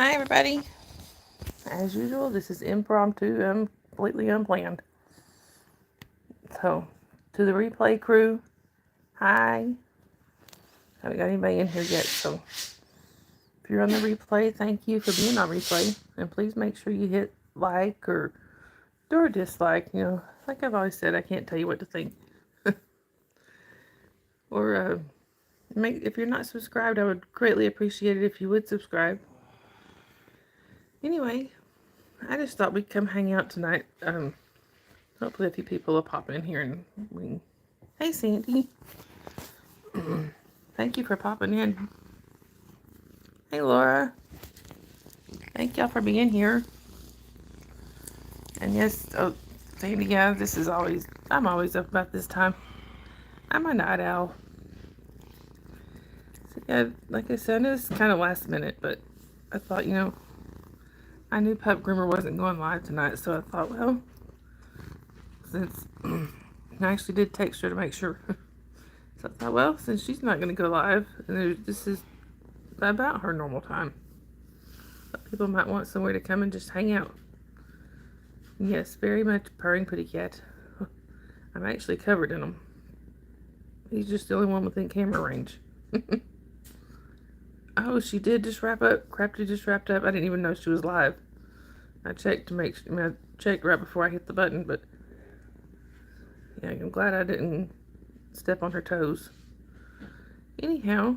Hi, everybody. As usual, this is impromptu, completely unplanned. So, to the replay crew, hi. Haven't got anybody in here yet, so if you're on the replay, thank you for being on replay. And please make sure you hit like or dislike. You know, like I've always said, I can't tell you what to think. Or if you're not subscribed, I would greatly appreciate it if you would subscribe. Anyway, I just thought we'd come hang out tonight. Hopefully a few people will pop in here and we... Hey, Sandy. Thank you for popping in. Hey, Laura. Thank y'all for being here. And yes, Sandy, yeah, I'm always up about this time. I'm a night owl. So, yeah, like I said, it's kind of last minute, but I thought, I knew Pup Groomer wasn't going live tonight, so I thought, well, since I actually did text her to make sure. So I thought, well, since she's not going to go live, and this is about her normal time, people might want somewhere to come and just hang out. Yes, very much purring pretty cat. I'm actually covered in him. He's just the only one within camera range. Oh, she did just wrap up. Crafty just wrapped up. I didn't even know she was live. I checked to make sure. I checked right before I hit the button, but yeah, I'm glad I didn't step on her toes. Anyhow,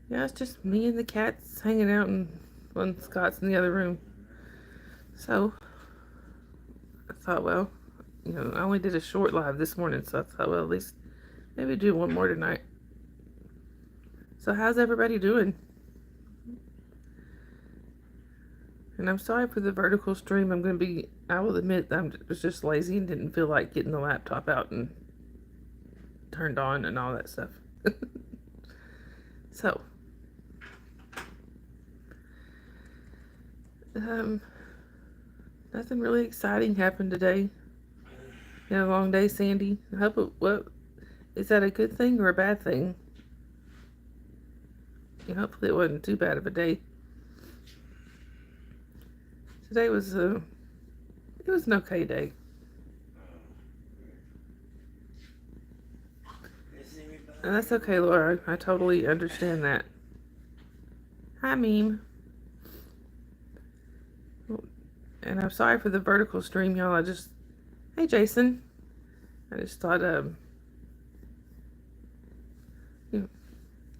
yeah, it's just me and the cats hanging out, and one Scott's in the other room. So I thought, well, I only did a short live this morning, so I thought, well, at least maybe do one more tonight. So how's everybody doing? And I'm sorry for the vertical stream. I will admit, I was just lazy and didn't feel like getting the laptop out and turned on and all that stuff. So, nothing really exciting happened today. You had a long day, Sandy. Is that a good thing or a bad thing? Hopefully it wasn't too bad of a day. Today was it was an okay day. And that's okay, Laura. I totally understand that. Hi, Meme. And I'm sorry for the vertical stream, y'all. Hey, Jason. I just thought,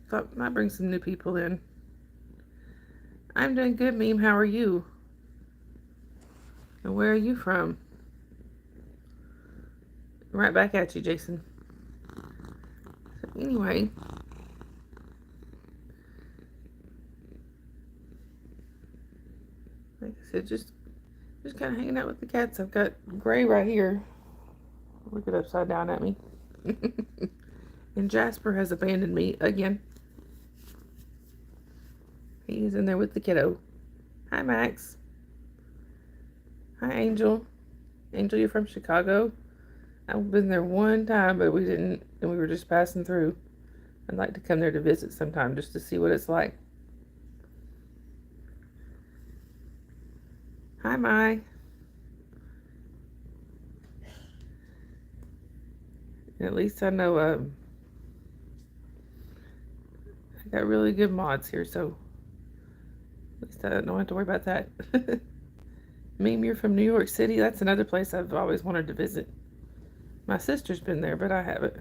thought I might bring some new people in. I'm doing good, Meme. How are you? And where are you from? Right back at you, Jason. So anyway, like I said, just kind of hanging out with the cats. I've got Gray right here. Look it upside down at me. And Jasper has abandoned me again. He's in there with the kiddo. Hi, Max. Hi, Angel. Angel, you're from Chicago? I've been there one time, but we didn't, and we were just passing through. I'd like to come there to visit sometime just to see what it's like. Hi, Mai. And at least I know I got really good mods here, so at least I don't have to worry about that. Meme, you're from New York City. That's another place I've always wanted to visit. My sister's been there, but I haven't.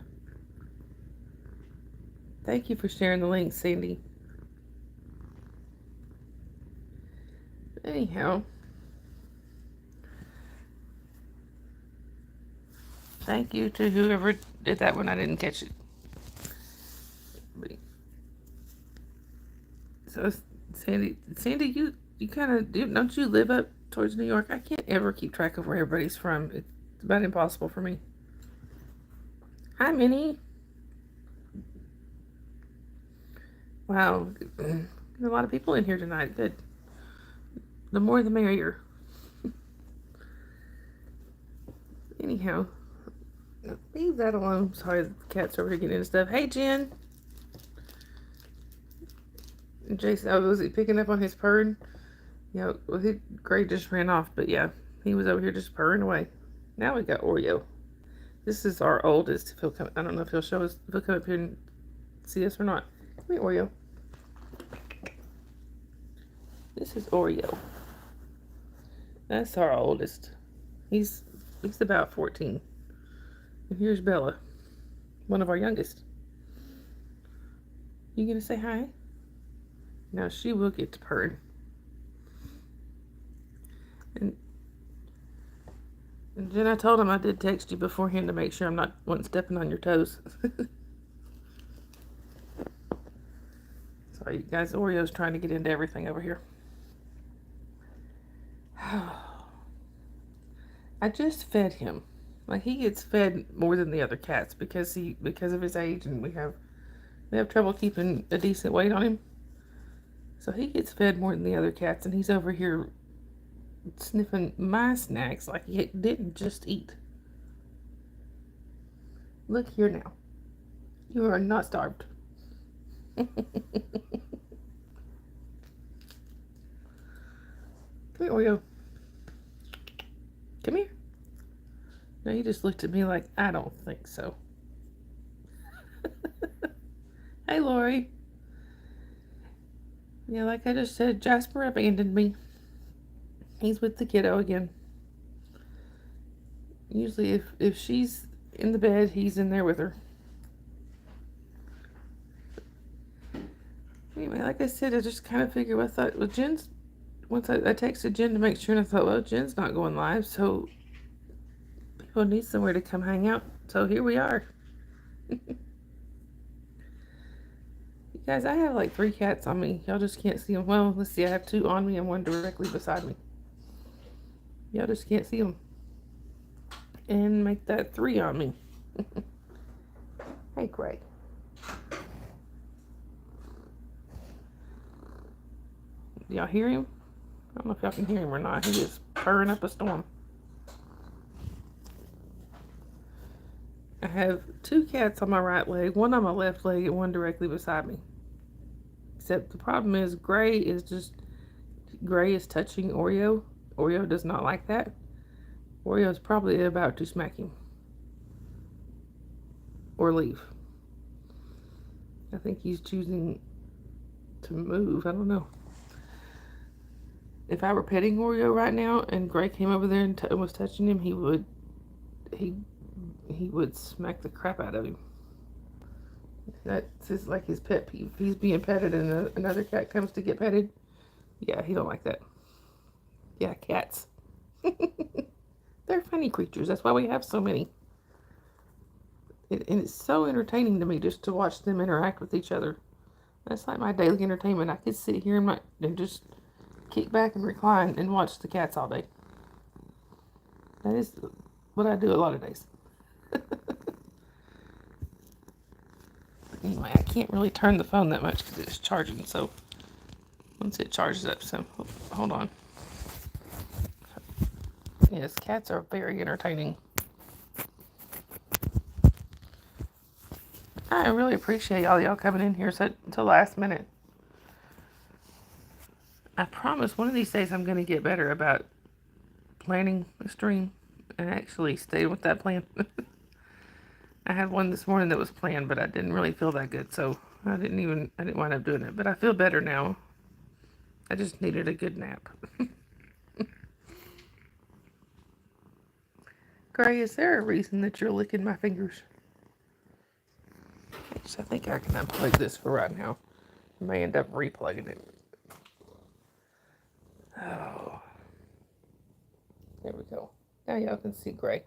Thank you for sharing the link, Sandy. Anyhow, thank you to whoever did that when I didn't catch it. So, Sandy, you kind of, don't you live up towards New York? I can't ever keep track of where everybody's from. It's about impossible for me. Hi, Minnie. Wow, there's a lot of people in here tonight. Good. The more the merrier. Anyhow, leave that alone. Sorry, the cat's over here getting into stuff. Hey, Jen. And Jason, oh, was he picking up on his purring? Yeah, well, Gray just ran off, but yeah, he was over here just purring away. Now we got Oreo. This is our oldest. If he'll come, I don't know if he'll show us, if he'll come up here and see us or not. Come here, Oreo. This is Oreo. That's our oldest. He's about 14. And here's Bella, one of our youngest. You gonna say hi? Now she will get to purring. And Jen, I told him I did text you beforehand to make sure I'm not stepping on your toes. Sorry, you guys. Oreo's trying to get into everything over here. I just fed him. Like, he gets fed more than the other cats because of his age, and we have trouble keeping a decent weight on him. So he gets fed more than the other cats, and he's over here sniffing my snacks like he didn't just eat. Look here now. You are not starved. Come here, Oreo. Come here. Now you just looked at me like, I don't think so. Hey, Lori. Yeah, like I just said, Jasper abandoned me. He's with the kiddo again. Usually if she's in the bed, he's in there with her. Anyway, like I said, I just kind of figured, I thought, well, Jen's, once I texted Jen to make sure, and I thought, well, Jen's not going live, so people need somewhere to come hang out. So here we are. You guys, I have like 3 cats on me. Y'all just can't see them. Well, let's see. I have 2 on me and 1 directly beside me. Y'all just can't see them. And make that 3 on me. Hey, Gray. Y'all hear him? I don't know if y'all can hear him or not. He is purring up a storm. I have 2 cats on my right leg, 1 on my left leg, and 1 directly beside me. Except the problem is Gray is touching Oreo. Oreo does not like that. Oreo is probably about to smack him. Or leave. I think he's choosing to move. I don't know. If I were petting Oreo right now and Gray came over there and was touching him, he would smack the crap out of him. That's like his pet peeve. If he's being petted and another cat comes to get petted, yeah, he don't like that. Yeah, cats. They're funny creatures. That's why we have so many. And it's so entertaining to me just to watch them interact with each other. That's like my daily entertainment. I could sit here and just kick back and recline and watch the cats all day. That is what I do a lot of days. Anyway, I can't really turn the phone that much because it's charging, so once it charges up, so hold on. Yes, cats are very entertaining. I really appreciate y'all coming in here until last minute. I promise one of these days I'm going to get better about planning a stream and actually stay with that plan. I had one this morning that was planned, but I didn't really feel that good, so I didn't wind up doing it. But I feel better now. I just needed a good nap. Gray, is there a reason that you're licking my fingers? I think I can unplug this for right now. I may end up replugging it. Oh. There we go. Now y'all can see Gray.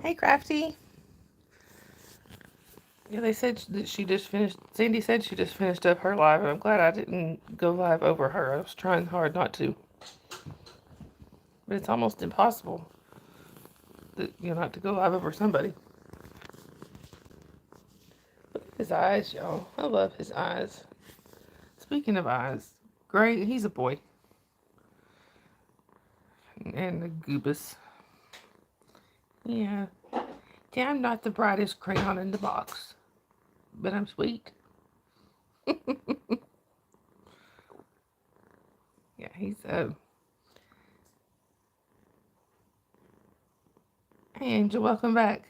Hey, Crafty. Yeah, they said that she just finished. Sandy said she just finished up her live. I'm glad I didn't go live over her. I was trying hard not to. But it's almost impossible not to go live over somebody. Look at his eyes, y'all. I love his eyes. Speaking of eyes, Gray, he's a boy. And the goobus. Yeah. I'm not the brightest crayon in the box. but I'm sweet. Yeah, he's Hey Angel, welcome back.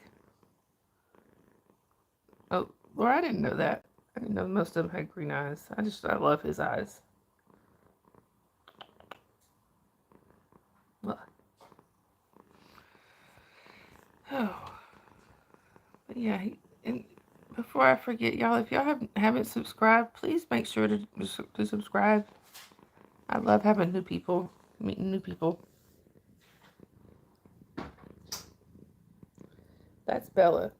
Oh, Laura, I didn't know that. I didn't know most of them had green eyes. I love his eyes. Oh, but yeah, and before I forget, y'all, if y'all haven't subscribed, please make sure to subscribe. I love having new people, meeting new people. That's Bella.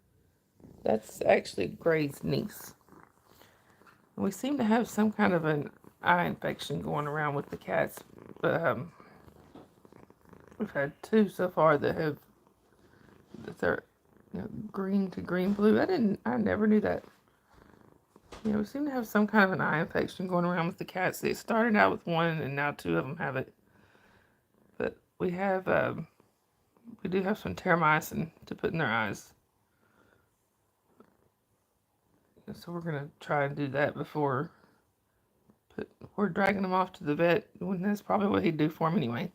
That's actually Gray's niece. We seem to have some kind of an eye infection going around with the cats, but we've had two so far that are green to green blue. I never knew that. Yeah, we seem to have some kind of an eye infection going around with the cats. It started out with one, and now two of them have it. But we do have some terramycin to put in their eyes. So we're gonna try and do that before we're dragging them off to the vet. When that's probably what he'd do for him anyway.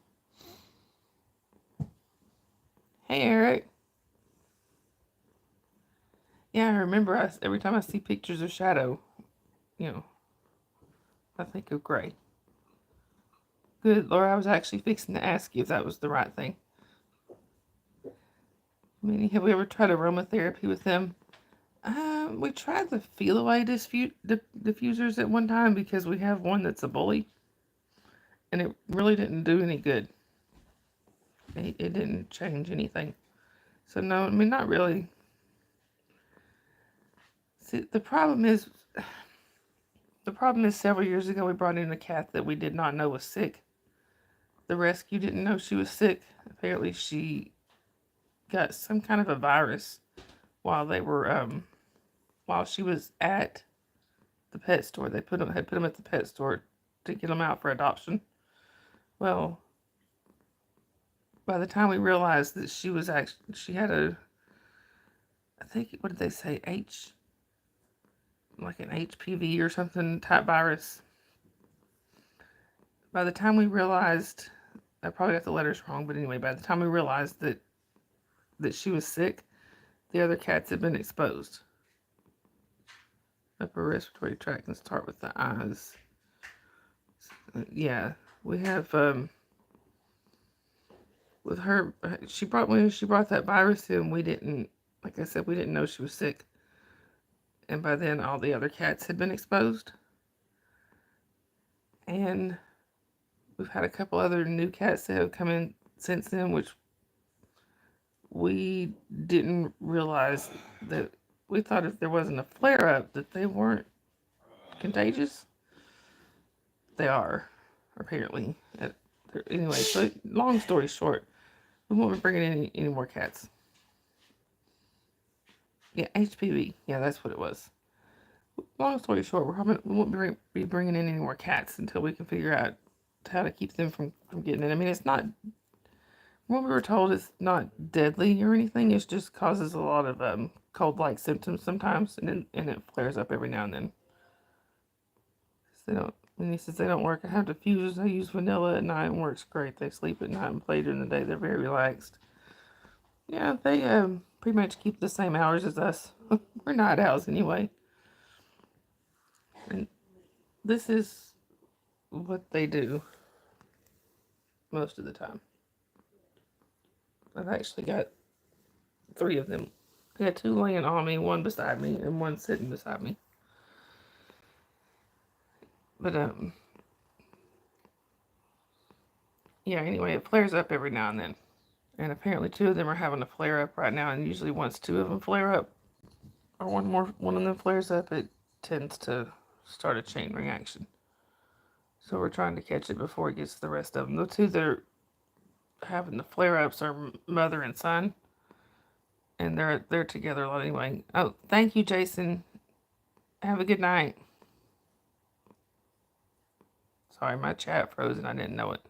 Hey Eric. Yeah, I remember. Every time I see pictures of Shadow, you know, I think of Gray. Good Lord, I was actually fixing to ask you if that was the right thing. I mean, have we ever tried aromatherapy with them? We tried the feel away diffusers at one time because we have one that's a bully, and it really didn't do any good. It didn't change anything. So no, I mean, not really. See, the problem is several years ago we brought in a cat that we did not know was sick. The rescue didn't know she was sick. Apparently she got some kind of a virus while they were while she was at the pet store. They had put them at the pet store to get them out for adoption. Well, by the time we realized that she had I think, what did they say, like an HPV or something type virus. By the time we realized, I probably got the letters wrong, but anyway, by the time we realized that she was sick, the other cats had been exposed. Upper respiratory tract, and start with the eyes. Yeah, we have with her. When she brought that virus in, we didn't, like I said, we didn't know she was sick, and by then all the other cats had been exposed, and we've had a couple other new cats that have come in since then, which we didn't realize that. We thought if there wasn't a flare up that they weren't contagious. They are, apparently. Anyway, so long story short, we won't be bringing in any more cats. Yeah, HPV. Yeah, that's what it was. Long story short, we won't be bringing in any more cats until we can figure out how to keep them from getting it. I mean, it's not, what we were told, it's not deadly or anything. It just causes a lot of cold-like symptoms sometimes, and it flares up every now and then. And he says they don't work. I have diffusers. I use vanilla at night and works great. They sleep at night and play during the day. They're very relaxed. Yeah, they pretty much keep the same hours as us. We're night owls anyway. And this is what they do most of the time. I've actually got 3 of them. I got 2 laying on me, 1 beside me, and 1 sitting beside me. But yeah, anyway, it flares up every now and then. And apparently 2 of them are having a flare up right now, and usually once 2 of them flare up, or one of them flares up, it tends to start a chain reaction. So we're trying to catch it before it gets to the rest of them. The 2 that are having the flare ups are mother and son, and they're together a lot anyway. Oh, thank you, Jason. Have a good night. Sorry, my chat froze and I didn't know it.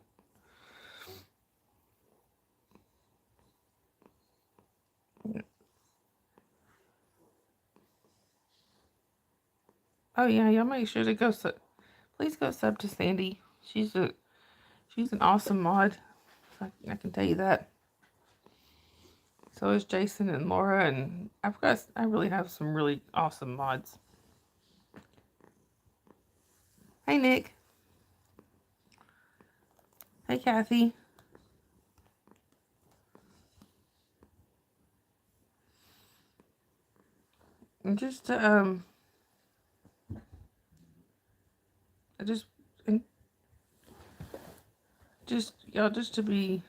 Oh yeah, y'all make sure to go please go sub to Sandy. She's an awesome mod. I can tell you that. So is Jason and Laura, and I really have some really awesome mods. Hey Nick. Hey Kathy. And just just and just y'all just to be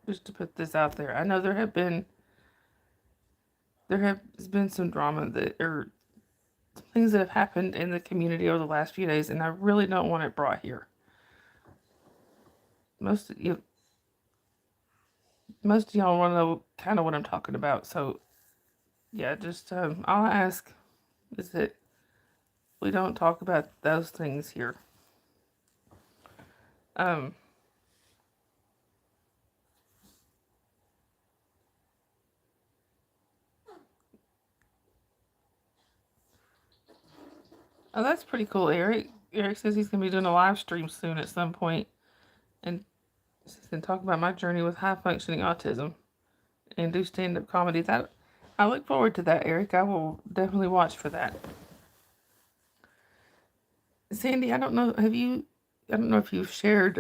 just to put this out there. I know there has been some drama that or things that have happened in the community over the last few days, and I really don't want it brought here. Most of y'all want to know kind of what I'm talking about. So yeah, just I'll ask is that we don't talk about those things here. Um, oh, that's pretty cool, Eric. Eric says he's gonna be doing a live stream soon at some point, and he's gonna talk about my journey with high functioning autism and do stand up comedy. That I look forward to that, Eric. I will definitely watch for that. Sandy, I don't know. I don't know if you've shared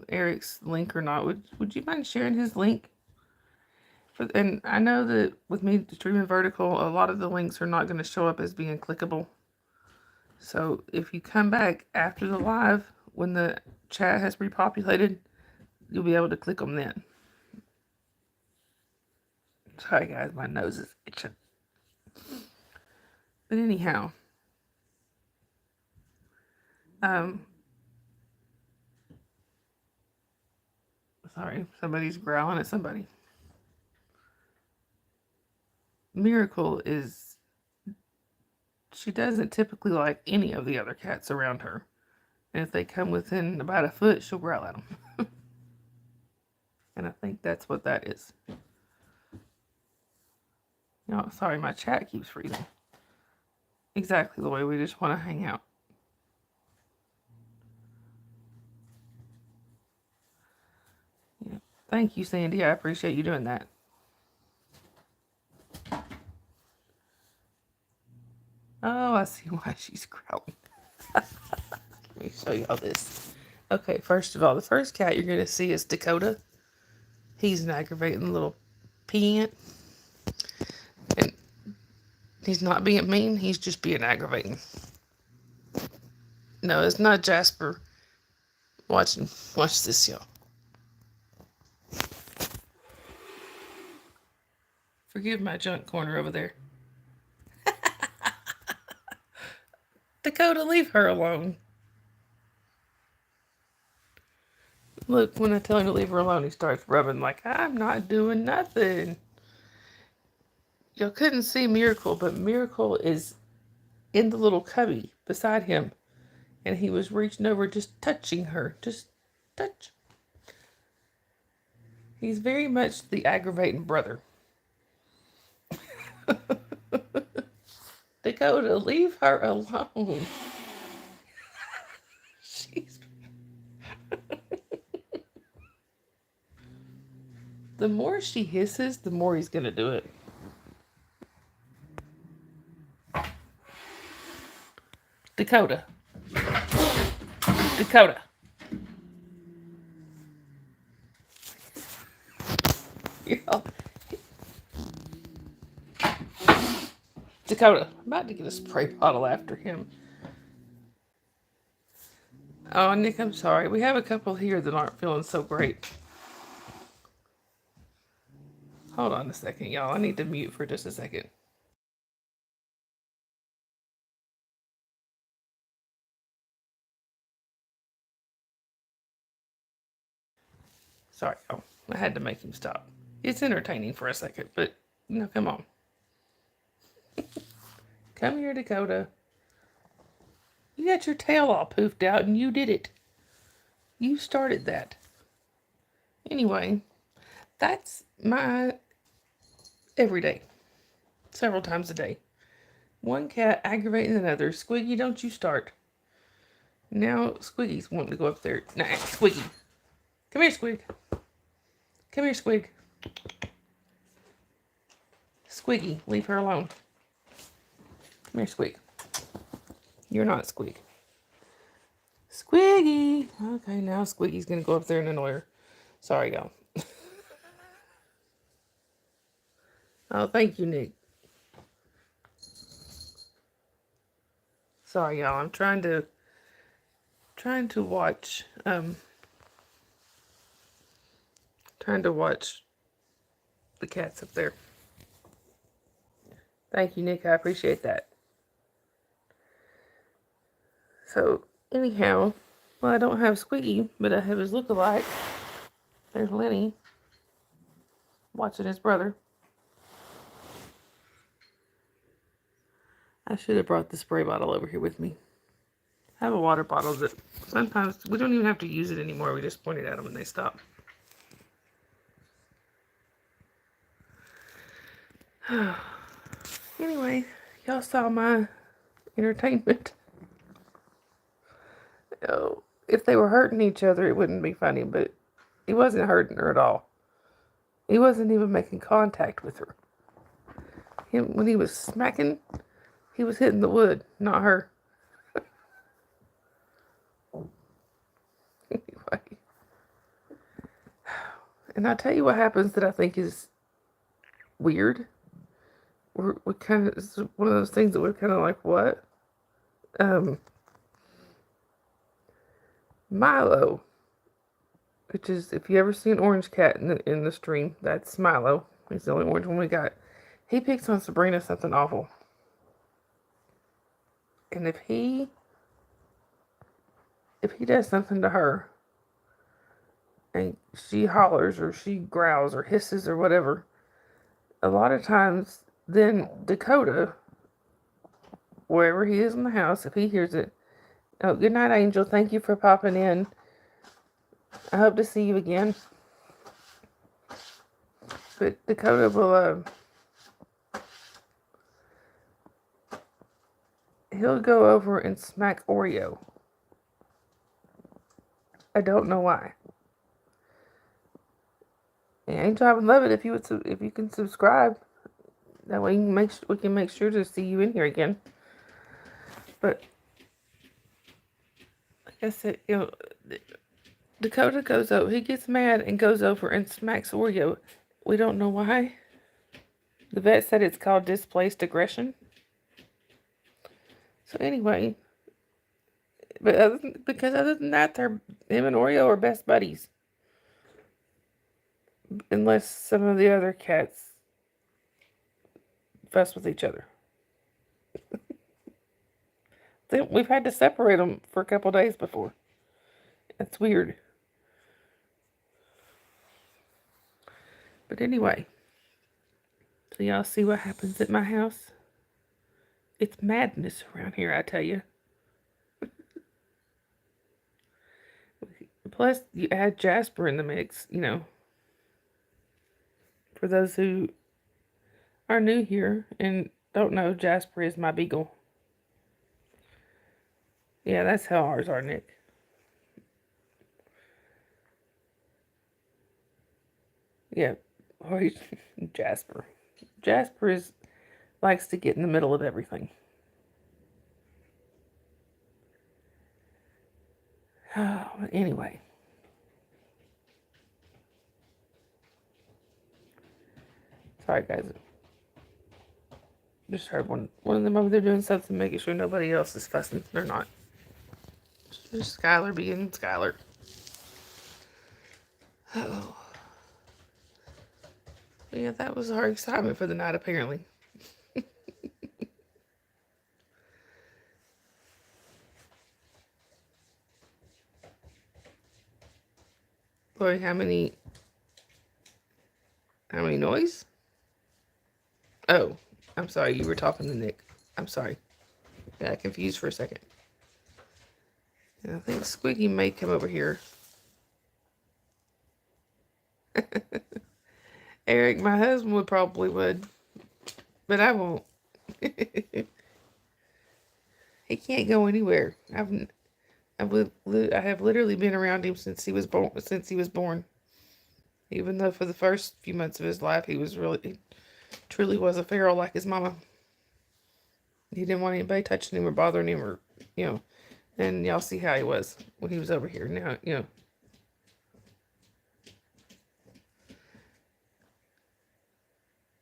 Eric's link or not. Would you mind sharing his link? And I know that with me streaming vertical, a lot of the links are not going to show up as being clickable. So if you come back after the live, when the chat has repopulated, you'll be able to click them then. Sorry guys, my nose is itching. But anyhow, sorry, somebody's growling at somebody. Miracle she doesn't typically like any of the other cats around her. And if they come within about a foot, she'll growl at them. And I think that's what that is. No, sorry, my chat keeps freezing. Exactly the way we just want to hang out. Yeah. Thank you, Sandy. I appreciate you doing that. Oh, I see why she's growling. Let me show y'all this. Okay, first of all, the first cat you're going to see is Dakota. He's an aggravating little peant. And he's not being mean, he's just being aggravating. No, it's not Jasper. Watch this, y'all. Forgive my junk corner over there. Dakota, leave her alone. Look, when I tell him to leave her alone, he starts rubbing like, I'm not doing nothing. Y'all couldn't see Miracle, but Miracle is in the little cubby beside him. And he was reaching over, just touching her. Just touch. He's very much the aggravating brother. Dakota, leave her alone. She's... The more she hisses, the more he's going to do it. Dakota. Dakota. Dakota. I'm about to get a spray bottle after him. Oh, Nick, I'm sorry. We have a couple here that aren't feeling so great. Hold on a second, y'all. I need to mute for just a second. Sorry, y'all. I had to make him stop. It's entertaining for a second, but, come on. Come here, Dakota. You got your tail all poofed out, and you did it. You started that. Anyway, that's my everyday. Several times a day. One cat aggravating another. Squiggy, don't you start. Now Squiggy's wanting to go up there. Nah, Squiggy. Come here, Squig. Come here, Squig. Squiggy, leave her alone. Come here, Squig. You're not Squig. Squiggy. Okay, now Squiggy's going to go up there and annoy her. Sorry, y'all. Oh, thank you, Nick. Sorry, y'all. I'm trying to watch the cats up there. Thank you, Nick. I appreciate that. So, anyhow, well, I don't have Squiggy, but I have his lookalike. There's Lenny watching his brother. I should have brought the spray bottle over here with me. I have a water bottle that sometimes we don't even have to use it anymore. We just point it at them and they stop. Anyway, y'all saw my entertainment. Oh, if they were hurting each other, it wouldn't be funny, but he wasn't hurting her at all. He wasn't even making contact with her. When he was smacking, he was hitting the wood, not her. Anyway. And I'll tell you what happens that I think is weird. We kind of, it's one of those things that we're kind of like, what? Milo, which is, if you ever see an orange cat in the stream, that's Milo. He's the only orange one we got. He picks on Sabrina something awful. And if he does something to her, and she hollers or she growls or hisses or whatever, a lot of times then Dakota, wherever he is in the house, if he hears it, oh, good night, Angel. Thank you for popping in. I hope to see you again. But Dakota will, he'll go over and smack Oreo. I don't know why. And Angel, I would love it if you can subscribe. That way we can make sure to see you in here again. But like I said, Dakota goes over. He gets mad and goes over and smacks Oreo. We don't know why. The vet said it's called displaced aggression. So anyway, but other than that, him and Oreo are best buddies. Unless some of the other cats fuss with each other. We've had to separate them for a couple days before. That's weird. But anyway, so y'all see what happens at my house? It's madness around here, I tell you. Plus, you add Jasper in the mix, For those who are new here and don't know, Jasper is my beagle. Yeah, that's how ours are, Nick. Yeah, Jasper. Jasper likes to get in the middle of everything. Anyway. Sorry, guys. Just heard one of them over there doing something, making sure nobody else is fussing. They're not. Just Skylar being Skylar. Oh. Yeah, that was our excitement for the night, apparently. Boy, how many noise? Oh, I'm sorry, you were talking to Nick. I'm sorry. Got confused for a second. And I think Squiggy may come over here. Eric, my husband probably would. But I won't. He can't go anywhere. I have literally been around him since he was born. Even though for the first few months of his life, he truly was a feral like his mama. He didn't want anybody touching him or bothering him or, you know. And y'all see how he was when he was over here. Now,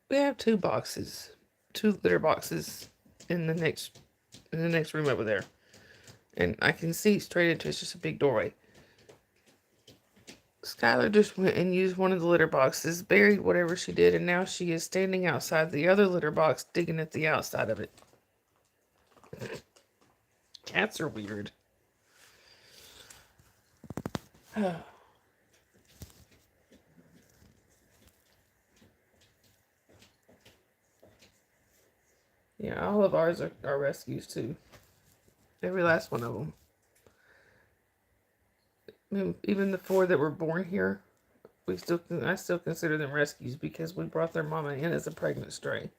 we have two litter boxes in the next room over there. And I can see straight into it's just a big doorway. Skylar just went and used one of the litter boxes, buried whatever she did, and now she is standing outside the other litter box, digging at the outside of it. Cats are weird. Yeah, all of ours are rescues too. Every last one of them. I mean, even the 4 that were born here, I still consider them rescues because we brought their mama in as a pregnant stray.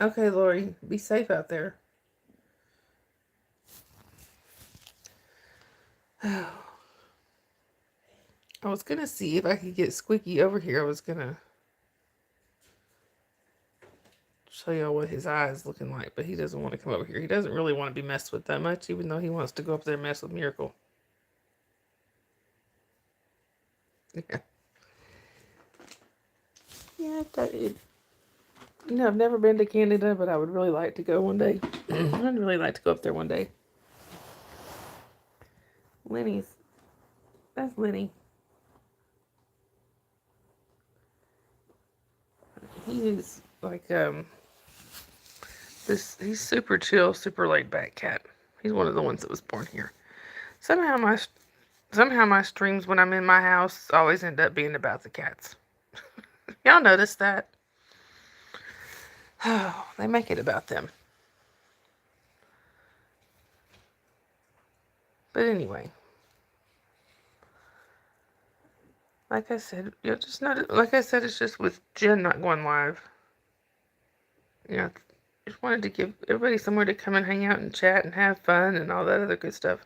Okay, Lori, be safe out there. I was gonna see if I could get Squeaky over here. I was gonna show y'all what his eye is looking like, but he doesn't want to come over here. He doesn't really want to be messed with that much, even though he wants to go up there and mess with Miracle. Yeah. Yeah, I've never been to Canada, but I would really like to go one day. I'd really like to go up there one day. That's Lenny. He is like, he's super chill, super laid back cat. He's one of the ones that was born here. Somehow my streams when I'm in my house always end up being about the cats. Y'all notice that? Oh, they make it about them. But anyway, like I said, it's just with Jen not going live. Just wanted to give everybody somewhere to come and hang out and chat and have fun and all that other good stuff.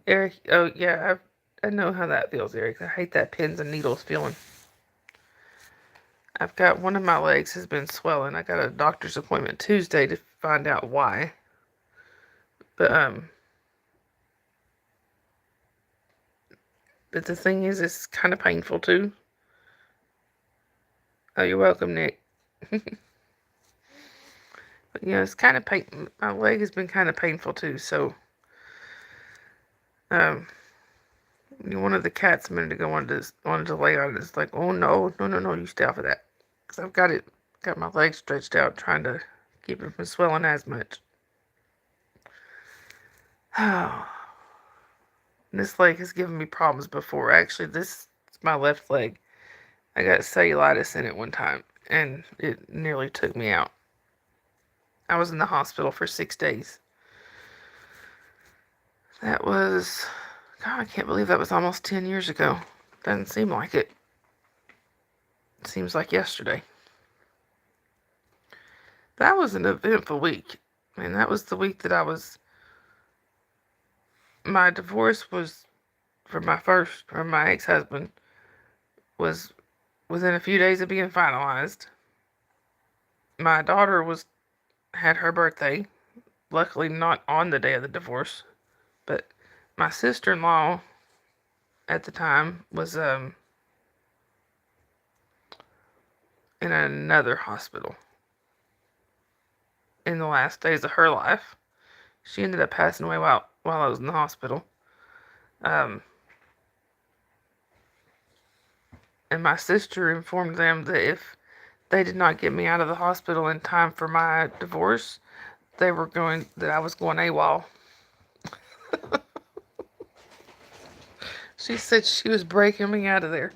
Eric, oh yeah, I know how that feels, Eric. I hate that pins and needles feeling. I've got one of my legs has been swelling. I got a doctor's appointment Tuesday to find out why. But the thing is, it's kind of painful too. Oh, you're welcome, Nick. But, it's kind of my leg has been kind of painful too. So, one of the cats a minute ago wanted to lay on it. It's like, oh no, you stay off of that, because I've got my legs stretched out, trying to keep it from swelling as much. Oh, this leg has given me problems before. Actually, this is my left leg. I got cellulitis in it one time, and it nearly took me out. I was in the hospital for 6 days. That was, God, I can't believe that was almost 10 years ago. Doesn't seem like it. It seems like yesterday. That was an eventful week. And that was the week that my divorce was from my ex-husband was within a few days of being finalized. My daughter had her birthday. Luckily not on the day of the divorce. But my sister-in-law at the time was in another hospital in the last days of her life. She ended up passing away while I was in the hospital. And my sister informed them that if they did not get me out of the hospital in time for my divorce, that I was going AWOL. She said she was breaking me out of there.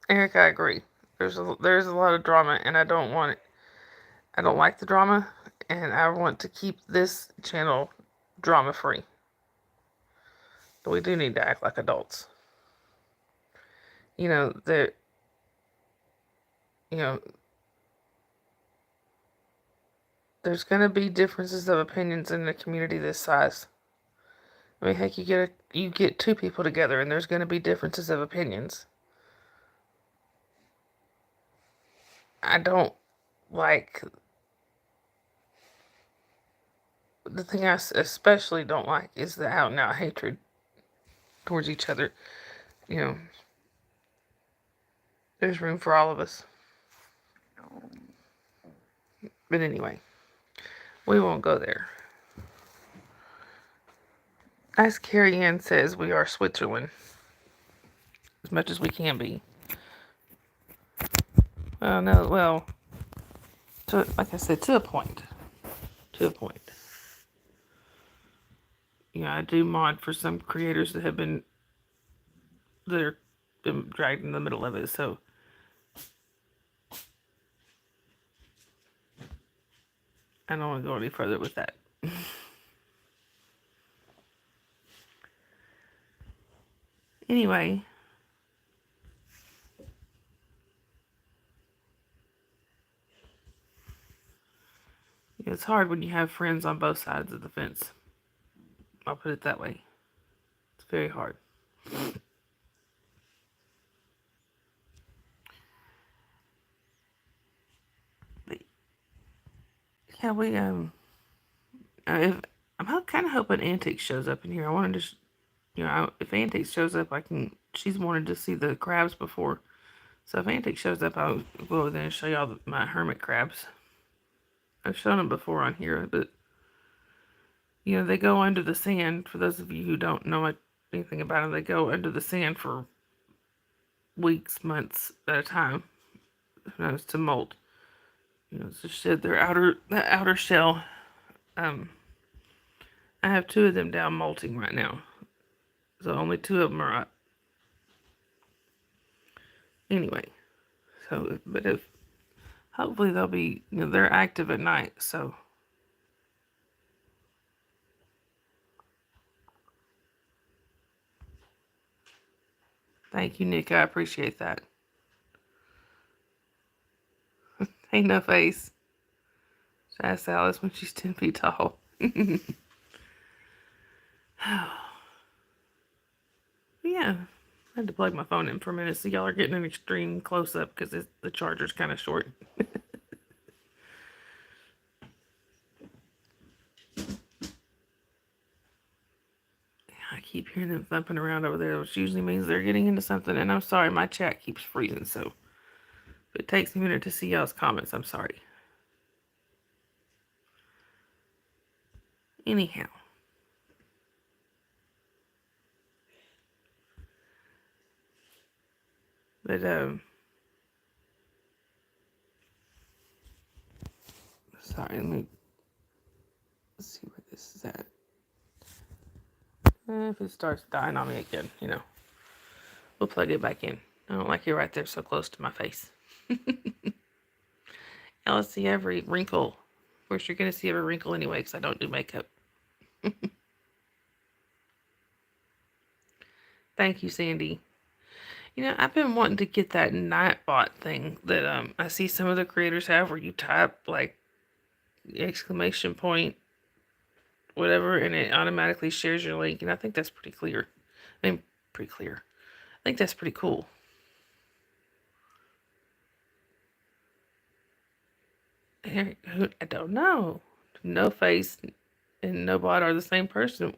Eric, I agree. There's a lot of drama, and I don't want it. I don't like the drama, and I want to keep this channel drama free. But we do need to act like adults. you know, there, you know, there's going to be differences of opinions in a community this size. I mean, heck, you get two people together, and there's going to be differences of opinions. I don't like the thing I especially don't like is the out and out hatred towards each other. You know, there's room for all of us. But anyway, we won't go there. As Carrie Ann says, we are Switzerland. As much as we can be. Well, no, well, like I said, to a point. To a point. Yeah, I do mod for some creators that have been dragged in the middle of it, so I don't want to go any further with that. Anyway, it's hard when you have friends on both sides of the fence. I'll put it that way. It's very hard. But, yeah, I'm kind of hoping Antics shows up in here. I wanted to, if Antics shows up, she's wanted to see the crabs before. So if Antics shows up, I'll go over there and show y'all my hermit crabs. I've shown them before on here, but, they go under the sand. For those of you who don't know anything about them, they go under the sand for weeks, months at a time. Who knows, to molt. To shed their outer shell. I have 2 of them down molting right now. So only 2 of them are up. Anyway, hopefully they'll be, they're active at night, so. Thank you, Nick. I appreciate that. Ain't no face. Ask Alice when she's 10 feet tall. Yeah. I had to plug my phone in for a minute, so y'all are getting an extreme close-up because the charger's kind of short. I keep hearing them thumping around over there, which usually means they're getting into something. And I'm sorry, my chat keeps freezing, so if it takes a minute to see y'all's comments, I'm sorry. Anyhow. But, sorry, let me see where this is at. If it starts dying on me again, we'll plug it back in. I don't like it right there so close to my face. Now let's see every wrinkle. Of course, you're going to see every wrinkle anyway because I don't do makeup. Thank you, Sandy. I've been wanting to get that Nightbot thing that I see some of the creators have where you type like exclamation point whatever and it automatically shares your link, and I think that's pretty clear. Pretty clear. I think that's pretty cool. I don't know. No Face and No Bot are the same person.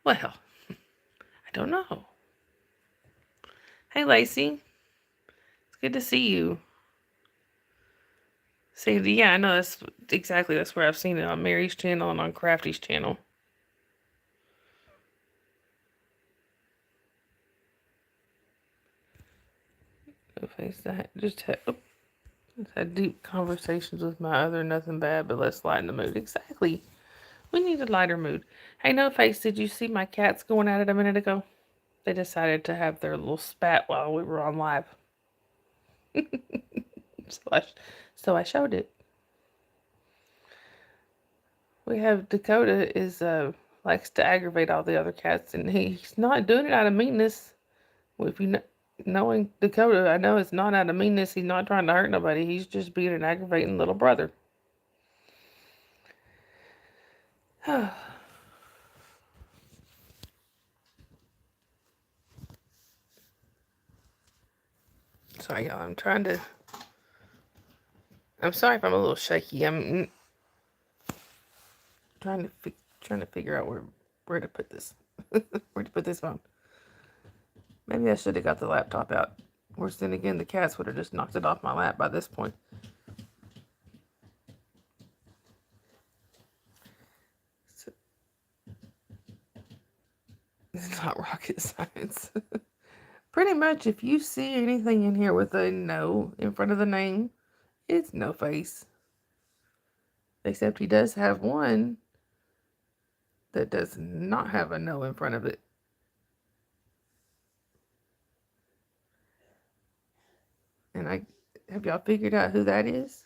Well, I don't know. Hey, Lacey. It's good to see you. Sandy, yeah, I know that's where I've seen it, on Mary's channel and on Crafty's channel. No Face, just had deep conversations with my other nothing bad, but let's lighten the mood. Exactly. We need a lighter mood. Hey, No Face, did you see my cats going at it a minute ago? They decided to have their little spat while we were on live. So I showed it. We have Dakota likes to aggravate all the other cats, and he's not doing it out of meanness. Well, if you know, knowing Dakota, I know it's not out of meanness. He's not trying to hurt nobody. He's just being an aggravating little brother. Sorry, y'all. I'm sorry if I'm a little shaky. I'm trying to figure out where to put this. Where to put this phone. Maybe I should have got the laptop out. Worse than again, the cats would have just knocked it off my lap by this point. So, it's not rocket science. Pretty much, if you see anything in here with a no in front of the name, it's No Face. Except he does have one that does not have a no in front of it. And have y'all figured out who that is?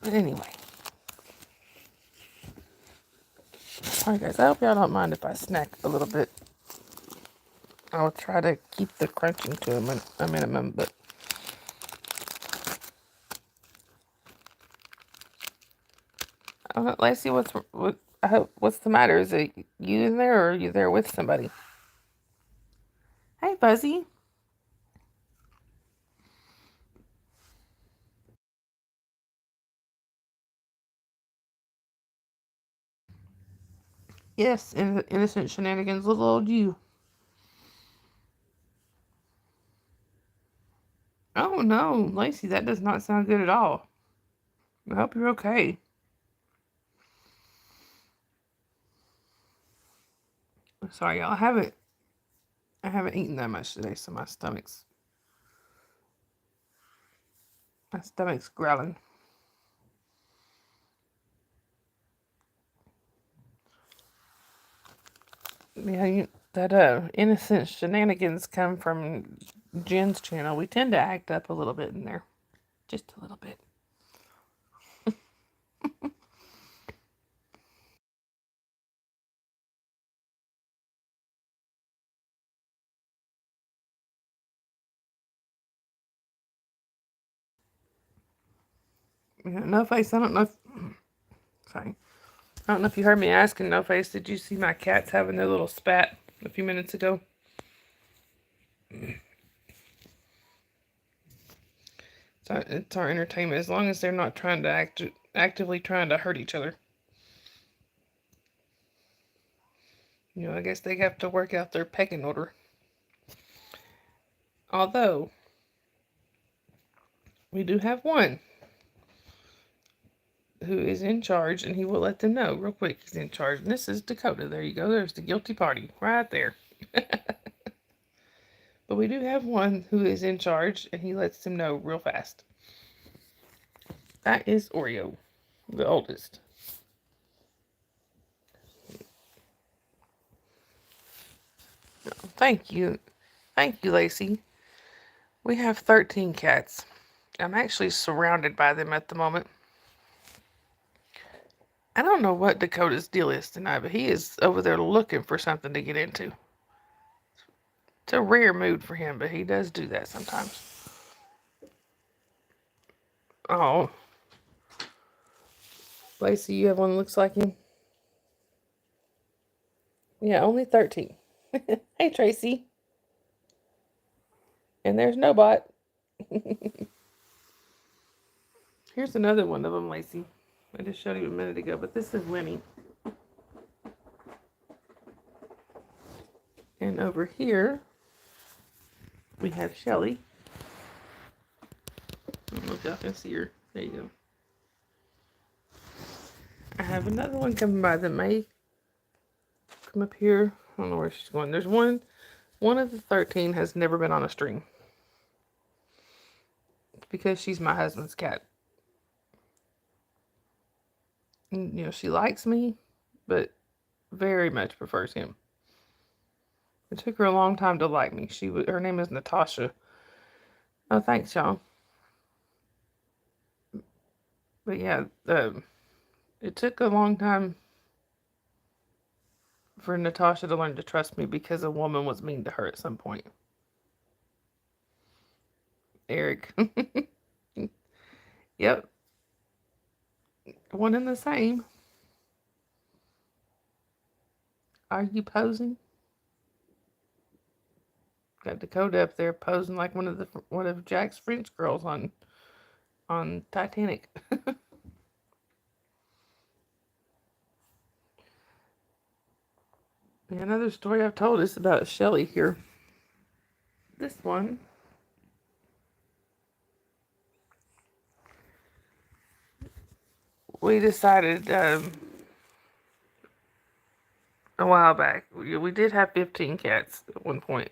But anyway. Alright guys, I hope y'all don't mind if I snack a little bit. I'll try to keep the crunching to a minimum, but Lacey, what's the matter? Is it you in there, or are you there with somebody? Hey, Fuzzy. Yes, innocent shenanigans, little old you. Oh no, Lacey, that does not sound good at all. I hope you're okay. I'm sorry, y'all. I haven't eaten that much today, so my stomach's growling. Yeah, that innocent shenanigans come from Jen's channel. We tend to act up a little bit in there, just a little bit. No Face, I don't know if... Sorry. I don't know if you heard me asking, No Face, did you see my cats having their little spat a few minutes ago? It's our entertainment, as long as they're not trying to actively trying to hurt each other. I guess they have to work out their pecking order. Although, we do have one who is in charge, and he will let them know real quick he's in charge. And this is Dakota. There you go. There's the guilty party right there. But we do have one who is in charge, and he lets them know real fast. That is Oreo, the oldest. Thank you. Thank you, Lacey. We have 13 cats. I'm actually surrounded by them at the moment. I don't know what Dakota's deal is tonight, but he is over there looking for something to get into. It's a rare mood for him, but he does do that sometimes. Oh. Lacey, you have one that looks like him? Yeah, only 13. Hey, Tracy. And there's no bot. Here's another one of them, Lacey. I just showed you a minute ago, but this is Winnie. And over here, we have Shelly. I don't know if y'all can see her. There you go. I have another one coming by that may come up here. I don't know where she's going. There's one of the 13 has never been on a string. It's because she's my husband's cat. And, she likes me, but very much prefers him. It took her a long time to like me. Her name is Natasha. Oh, thanks, y'all. But yeah, It took a long time for Natasha to learn to trust me because a woman was mean to her at some point. Eric. Yep. One and the same. Are you posing? Got Dakota up there posing like one of Jack's French girls on Titanic. Another story I've told is about Shelly here. This one. We decided a while back. We did have 15 cats at one point.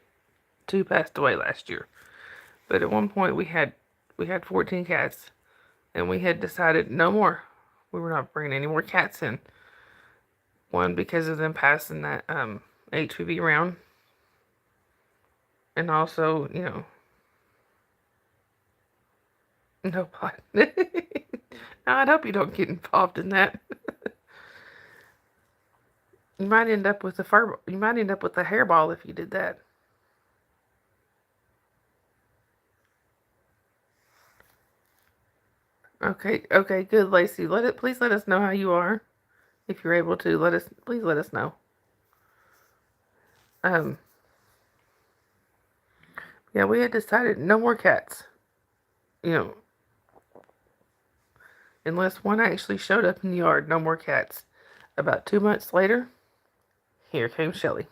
2 passed away last year. But at one point we had 14 cats, and we had decided no more. We were not bringing any more cats in. One, because of them passing that HPV round, and also, no pot. I'd hope you don't get involved in that. You might end up with a hairball if you did that. Okay, good, Lacey. Please let us know how you are. If you're able to, please let us know. Yeah, we had decided no more cats. Unless one actually showed up in the yard, no more cats. About 2 months later, here came Shelly.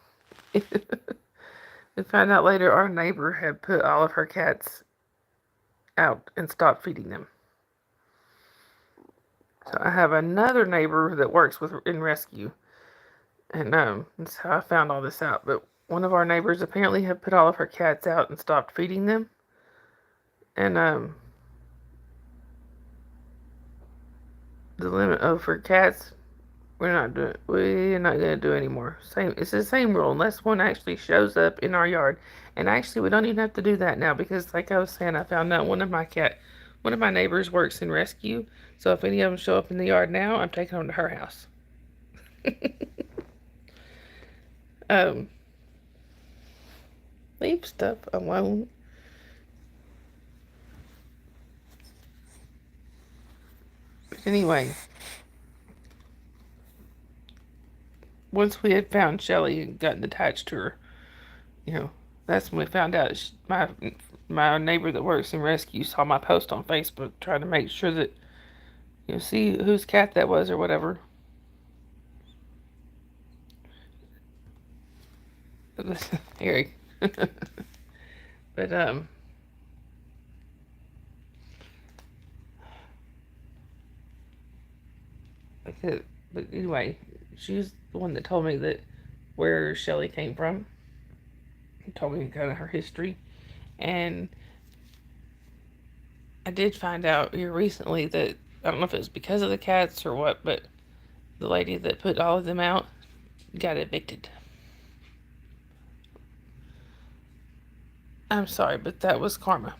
We found out later our neighbor had put all of her cats out and stopped feeding them. So I have another neighbor that works in rescue, and that's how I found all this out. But one of our neighbors apparently had put all of her cats out and stopped feeding them, and the limit for cats, we're not gonna do anymore. It's the same rule unless one actually shows up in our yard. And actually, we don't even have to do that now because, like I was saying, I found out one of my neighbors works in rescue. So if any of them show up in the yard now, I'm taking them to her house. Leave stuff alone. But anyway, once we had found Shelly and gotten attached to her, that's when we found out my neighbor that works in rescue saw my post on Facebook trying to make sure that, see whose cat that was or whatever. Eric. But but anyway, she's the one that told me that where Shelly came from. He told me kind of her history, and I did find out here recently that I don't know if it was because of the cats or what, but the lady that put all of them out got evicted. I'm sorry, but that was karma.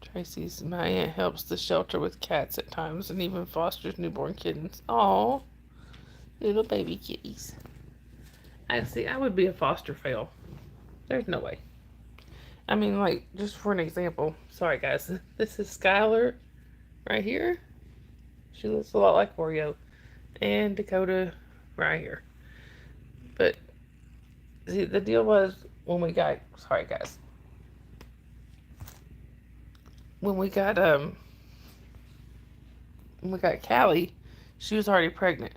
Tracy's my aunt helps the shelter with cats at times and even fosters newborn kittens. Aw, little baby kitties. I would be a foster fail. There's no way. I mean, like, just for an example. Sorry, guys. This is Skylar right here. She looks a lot like Oreo. And Dakota right here. But, see, the deal was when we got... Sorry, guys. When we got Callie, she was already pregnant.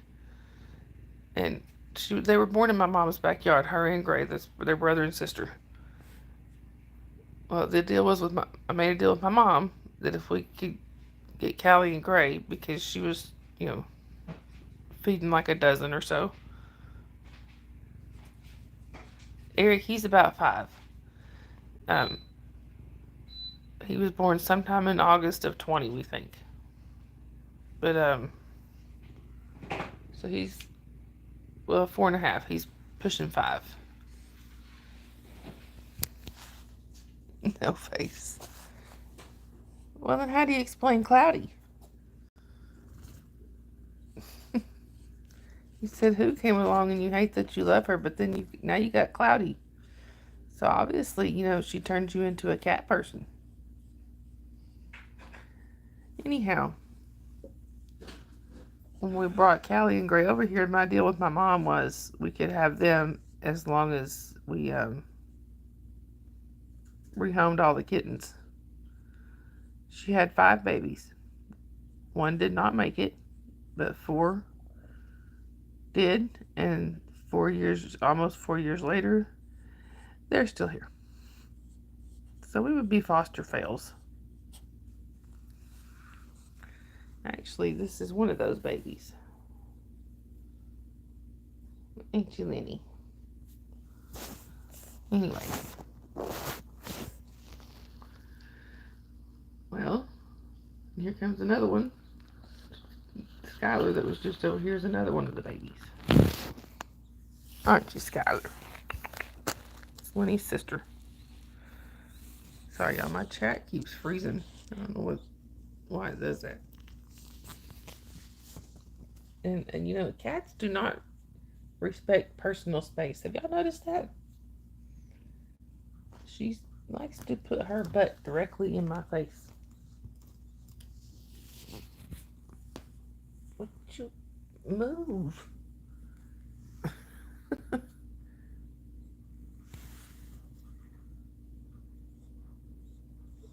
And they were born in my mom's backyard. Her and Gray. That's their brother and sister. Well, the deal was I made a deal with my mom that if we could get Callie and Gray, because she was, feeding like a dozen or so. Eric, he's about 5. He was born sometime in August of 20, we think. But, so he's, 4.5. He's pushing 5. No face. Well, then how do you explain Cloudy? You said who came along and you hate that you love her, but then now you got Cloudy. So obviously, she turned you into a cat person. Anyhow, when we brought Callie and Gray over here, my deal with my mom was we could have them as long as we rehomed all the kittens. She had 5 babies. 1 did not make it, but 4 did, and almost 4 years later, they're still here. So we would be foster fails. Actually, this is one of those babies. Ain't you, Lenny? Anyway. Well, here comes another one. Skylar that was just over here is another one of the babies. Aren't you, Skylar? It's Lenny's sister. Sorry, y'all. My chat keeps freezing. I don't know why it does that. And cats do not respect personal space. Have y'all noticed that? She likes to put her butt directly in my face. Would you move?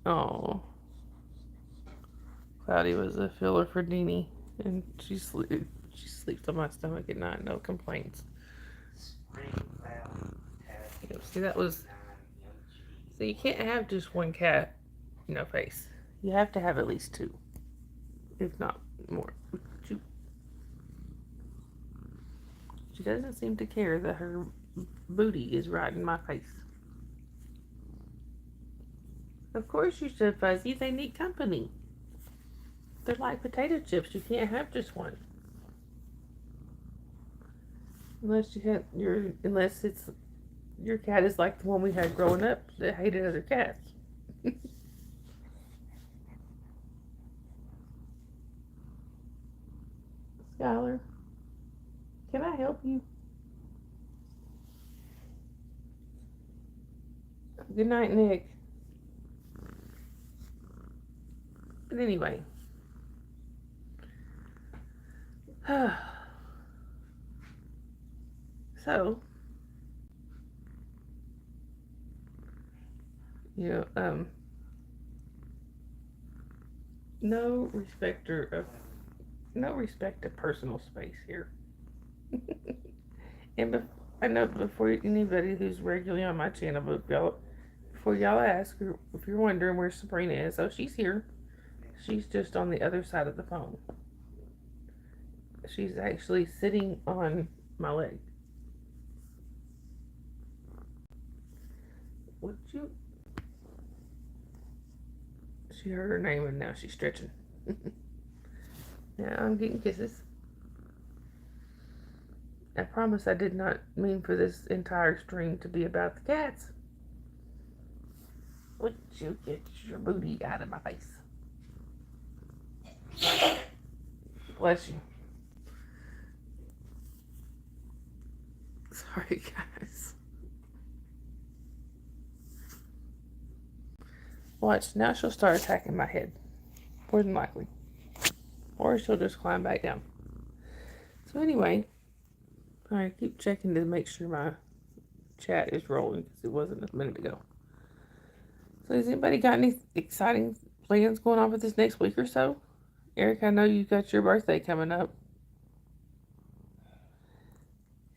Oh. Cloudy was a filler for Deanie, and she sleeps on my stomach at night, no complaints. See, so you can't have just one cat, face. You have to have at least 2, if not more. She doesn't seem to care that her booty is right in my face. Of course you should, Fuzzy. They need company. They're like potato chips. You can't have just one. Unless it's your cat is like the one we had growing up that hated other cats. Skylar, can I help you? Good night, Nick. But anyway. So, no respect of personal space here. And I know before anybody who's regularly on my channel, before y'all ask, if you're wondering where Sabrina is, she's here. She's just on the other side of the phone. She's actually sitting on my leg. Would you? She heard her name and now she's stretching. Now I'm getting kisses. I promise I did not mean for this entire stream to be about the cats. Would you get your booty out of my face? Bless you. Sorry, guys. Watch, now she'll start attacking my head. More than likely. Or she'll just climb back down. So anyway, I keep checking to make sure my chat is rolling because it wasn't a minute ago. So has anybody got any exciting plans going on for this next week or so? Eric, I know you've got your birthday coming up.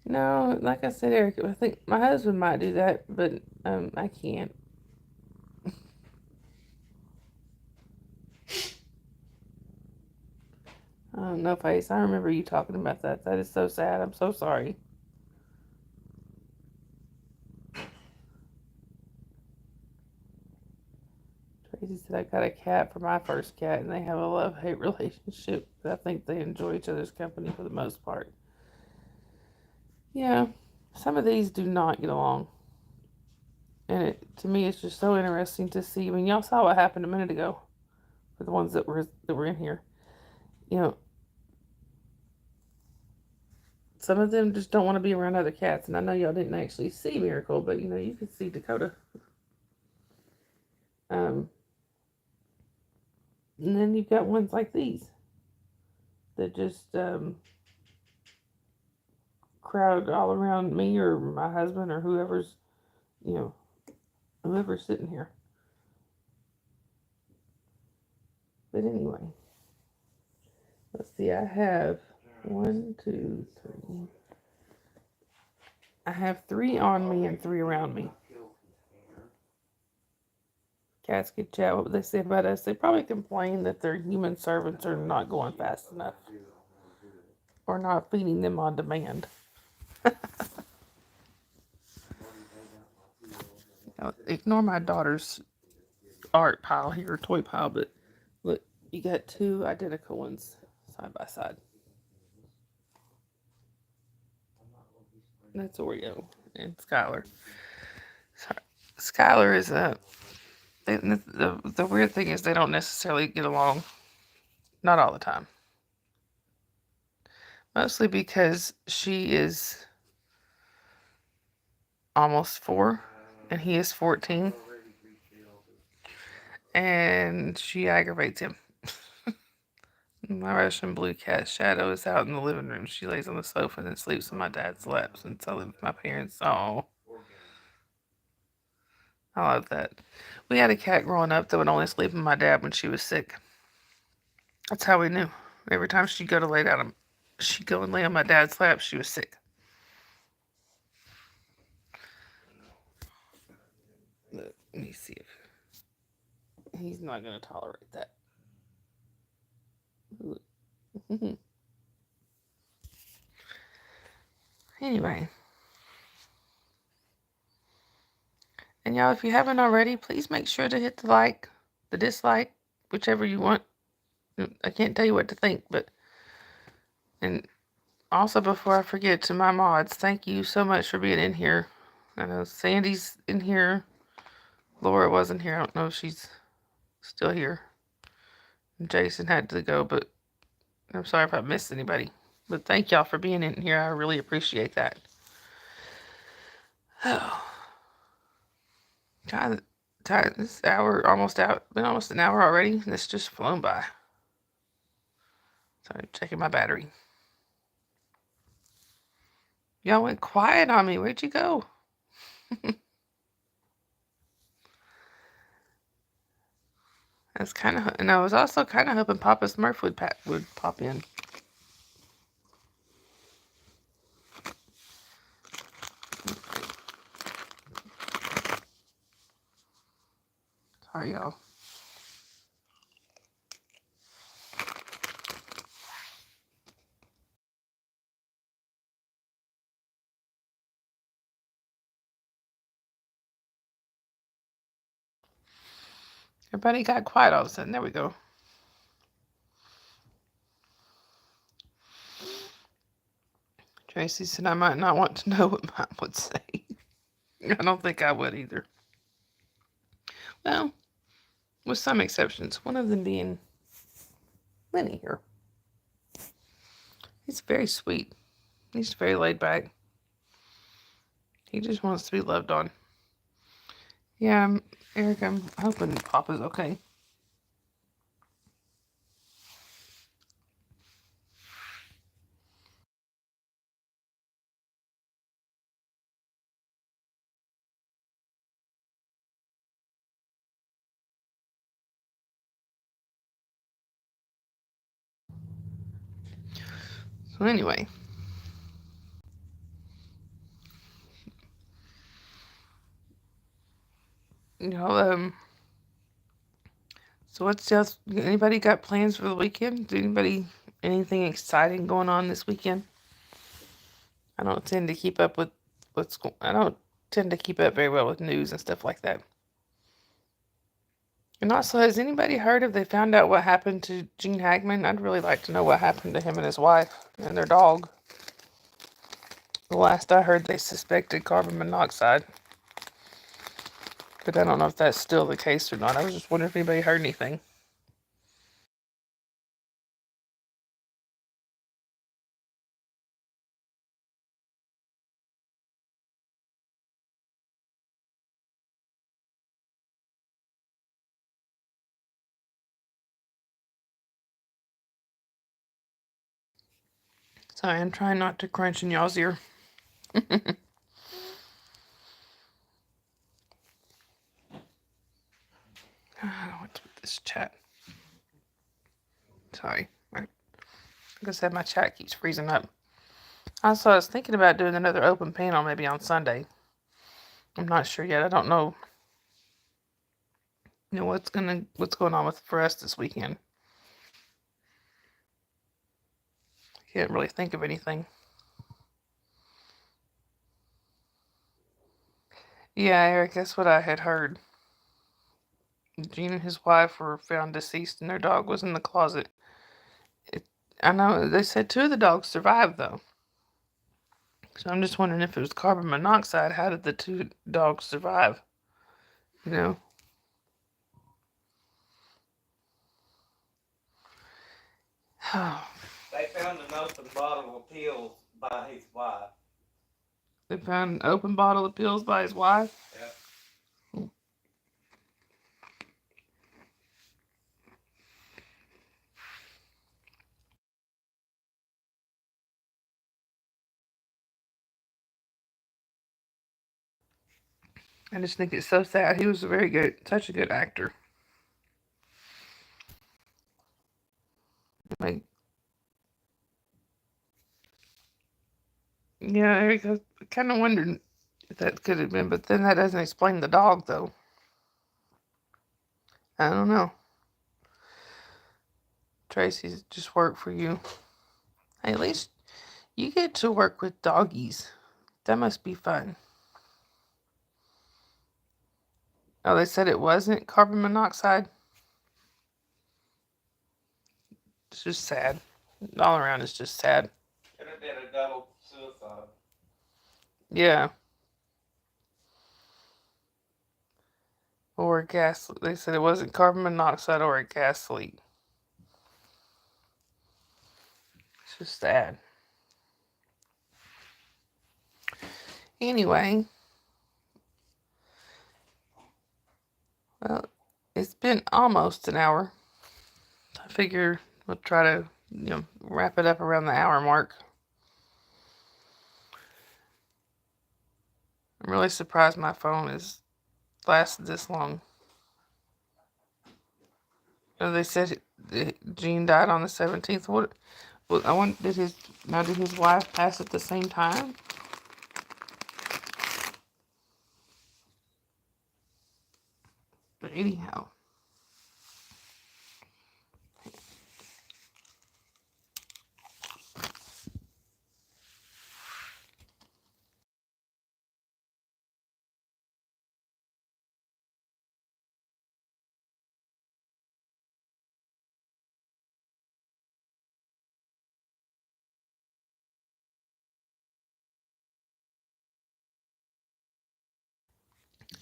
No, like I said, Eric, I think my husband might do that, but I can't. Oh, no, Face. I remember you talking about that. That is so sad. I'm so sorry. Tracy said I got a cat for my first cat, and they have a love-hate relationship. But I think they enjoy each other's company for the most part. Yeah, some of these do not get along. And to me, it's just so interesting to see. I mean, y'all saw what happened a minute ago for the ones that were in here. You know, some of them just don't want to be around other cats, and I know y'all didn't actually see Miracle, but you know, you could see Dakota. And then you've got ones like these that just crowd all around me or my husband or whoever's, you know, whoever's sitting here. But anyway, let's see. I have 1, 2, 3. I have 3 on me and 3 around me. Cats could chat. What would they say about us? They probably complain that their human servants are not going fast enough or not feeding them on demand. Now, ignore my daughter's art pile here, toy pile, but look, you got 2 identical ones side by side. That's Oreo and Skylar. Skylar is the weird thing is they don't necessarily get along. Not all the time. Mostly because she is almost 4 and he is 14. And she aggravates him. My Russian blue cat Shadow is out in the living room. She lays on the sofa and sleeps in my dad's lap since I live with my parents. Oh, I love that. We had a cat growing up that would only sleep with my dad when she was sick. That's how we knew. Every time she'd go to lay down, she'd go and lay on my dad's lap. She was sick. Let me see if he's not going to tolerate that. Anyway. And y'all, if you haven't already, please make sure to hit the like, the dislike, whichever you want. I can't tell you what to think, but... And also, before I forget, to my mods, thank you so much for being in here. I know Sandy's in here. Laura wasn't here. I don't know if she's still here. And Jason had to go, but I'm sorry if I missed anybody. But thank y'all for being in here. I really appreciate that. Oh. God, this hour almost out. Been almost an hour already. This just flown by. Sorry, checking my battery. Y'all went quiet on me. Where'd you go? That's kind of, and I was also kind of hoping Papa Smurf would pop in. Sorry, y'all. Everybody got quiet all of a sudden. There we go. Tracy said I might not want to know what Mom would say. I don't think I would either. Well, with some exceptions. One of them being Lenny here. He's very sweet. He's very laid back. He just wants to be loved on. Yeah, Eric, I'm hoping Papa's okay. So anyway. You know, so what's else? Anybody got plans for the weekend? Anything exciting going on this weekend? I don't tend to keep up with I don't tend to keep up very well with news and stuff like that. And also, has anybody heard if they found out what happened to Gene Hackman? I'd really like to know what happened to him and his wife and their dog. The last I heard, they suspected carbon monoxide. But I don't know if that's still the case or not. I was just wondering if anybody heard anything. Sorry, I'm trying not to crunch in y'all's ear. I don't know what's with this chat. Sorry. Like I said, my chat keeps freezing up. Also, I was thinking about doing another open panel maybe on Sunday. I'm not sure yet. I don't know. You know what's going on for us this weekend. Can't really think of anything. Yeah, Eric, that's what I had heard. Gene and his wife were found deceased and their dog was in the closet. I know they said 2 of the dogs survived though. So I'm just wondering if it was carbon monoxide, how did the 2 dogs survive? You know? They found an open bottle of pills by his wife. They found an open bottle of pills by his wife? Yep. I just think it's so sad. He was such a good actor. Like, yeah, Eric, I was kind of wondering if that could have been, but then that doesn't explain the dog, though. I don't know. Tracy's just work for you. Hey, at least you get to work with doggies. That must be fun. Oh, they said it wasn't carbon monoxide? It's just sad. All around, it's just sad. Could have been a double suicide. Yeah. Or a gas. They said it wasn't carbon monoxide or a gas leak. It's just sad. Anyway. Well, it's been almost an hour. I figure we'll try to, wrap it up around the hour mark. I'm really surprised my phone has lasted this long. They said Gene died on the 17th. I want, did his wife pass at the same time? But anyhow.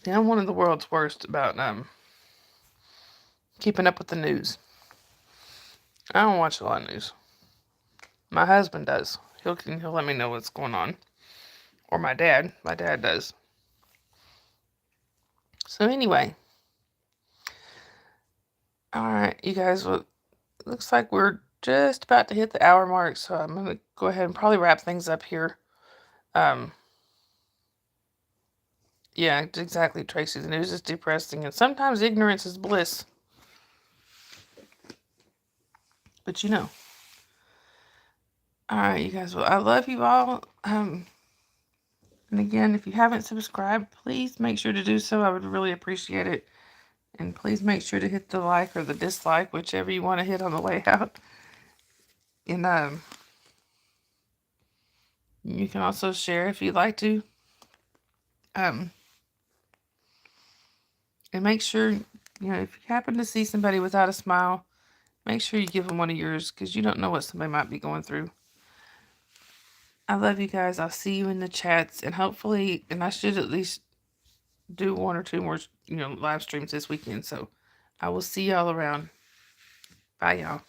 Yeah, I'm one of the world's worst about keeping up with the news. I don't watch a lot of news. My husband does. He'll let me know what's going on. Or my dad. My dad does. So anyway. Alright, you guys, well, looks like we're just about to hit the hour mark, so I'm going to go ahead and probably wrap things up here. Yeah, exactly, Tracy. The news is depressing, and sometimes ignorance is bliss. But you know. Alright, you guys, well, I love you all. And again, if you haven't subscribed, please make sure to do so. I would really appreciate it. And please make sure to hit the like or the dislike, whichever you want to hit on the way out. And you can also share if you'd like to. And make sure, if you happen to see somebody without a smile, make sure you give them one of yours, because you don't know what somebody might be going through. I love you guys. I'll see you in the chats, and hopefully, and I should at least do 1 or 2 more, live streams this weekend. So I will see y'all around. Bye, y'all.